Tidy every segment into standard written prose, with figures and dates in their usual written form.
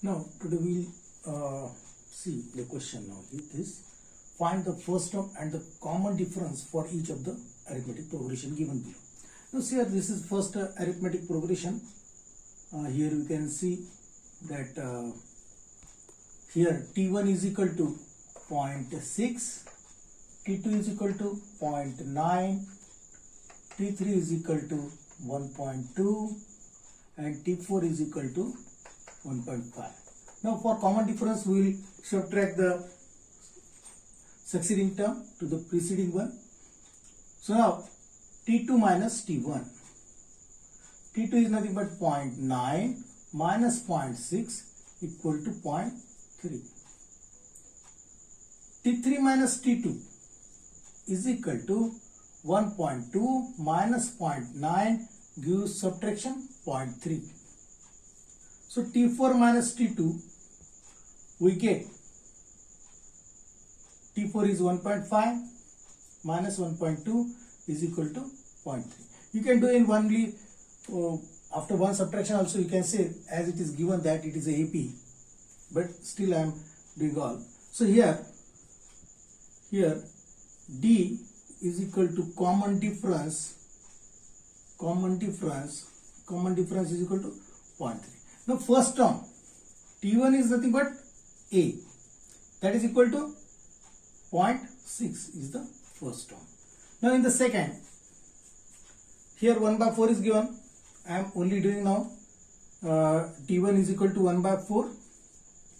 Now today we'll see the question now. It is find the first term and the common difference for each of the arithmetic progression given below. Now see here, this is first arithmetic progression. Here you can see that here T1 is equal to 0.6, T2 is equal to 0.9, T3 is equal to 1.2 and T4 is equal to 1.5. Now for common difference we will subtract the succeeding term to the preceding one. So now T2 minus T1. T2 is nothing but 0.9 minus 0.6 equal to 0.3. T3 minus T2 is equal to 1.2 minus 0.9 gives subtraction 0.3. So T4 minus T2 we get T4 is 1.5 minus 1.2 is equal to 0.3. You can do in only after one subtraction also you can say as it is given that it is a AP, but still I am doing all. So here D is equal to common difference is equal to 0.3. Now first term T1 is nothing but A, that is equal to 0.6 is the first term. Now in the second, here 1 by 4 is given. I am only doing now T1 is equal to 1 by 4,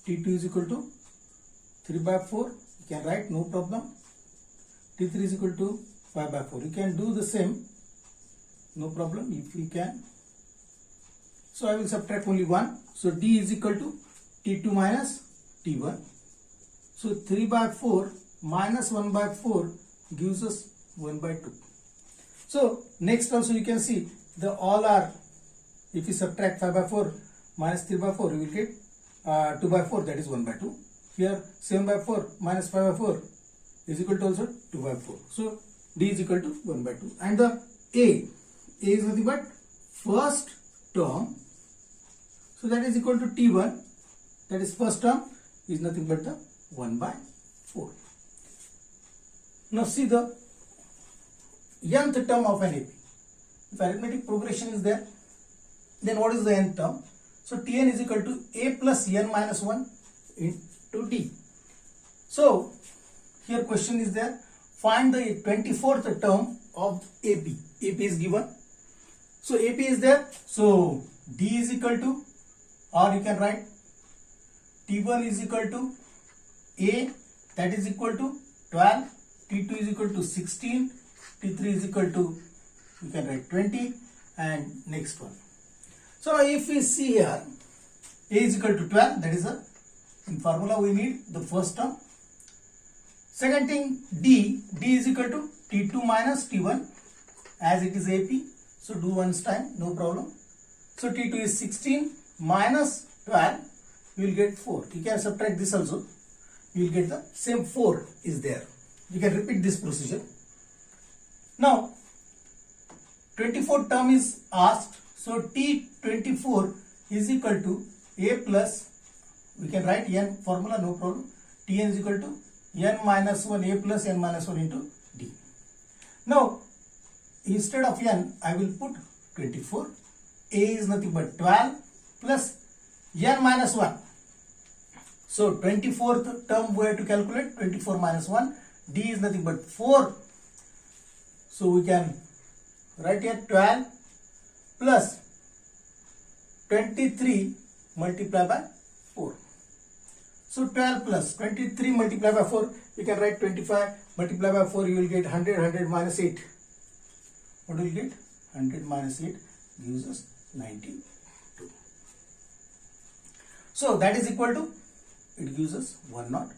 T2 is equal to 3 by 4. You can write, no problem. T3 is equal to 5 by 4. You can do the same, no problem if you can. So I will subtract only 1. So D is equal to T2 minus T1. So 3 by 4 minus 1 by 4 gives us 1 by 2. So next also you can see the all are, if you subtract 5 by 4 minus 3 by 4 you will get 2 by 4, that is 1 by 2. Here 7 by 4 minus 5 by 4 is equal to also 2 by 4. So D is equal to 1 by 2. And the A is nothing but first term. So that is equal to T1, that is first term is nothing but the 1 by 4. Now see the nth term of an AP. If arithmetic progression is there, then what is the nth term? So Tn is equal to A plus n minus 1 into D. So here question is there, find the 24th term of AP. AP is given. So AP is there. So D is equal to, or you can write T1 is equal to A, that is equal to 12, T2 is equal to 16, T3 is equal to, you can write 20, and next one. So now if we see here, A is equal to 12, that is a, in formula we need the first term. Second thing, D is equal to T2 minus T1 as it is AP. So do once time, no problem. So T2 is 16 minus 12, you will get 4. You can subtract this also, you will get the same 4 is there. You can repeat this procedure. Now 24th term is asked. So T24 is equal to A plus, we can write n formula, no problem. Tn is equal to n minus 1 A plus n minus 1 into D. Now instead of n I will put 24. A is nothing but 12 plus n minus 1. So 24th term we have to calculate 24 minus 1. D is nothing but 4. So we can write here 12 plus 23 multiplied by 4. So 12 plus 23 multiplied by 4, you can write 25 multiplied by 4, you will get 100, 100 minus 8. What will you get? 100 minus 8 gives us 92. So that is equal to, it gives us 1 0.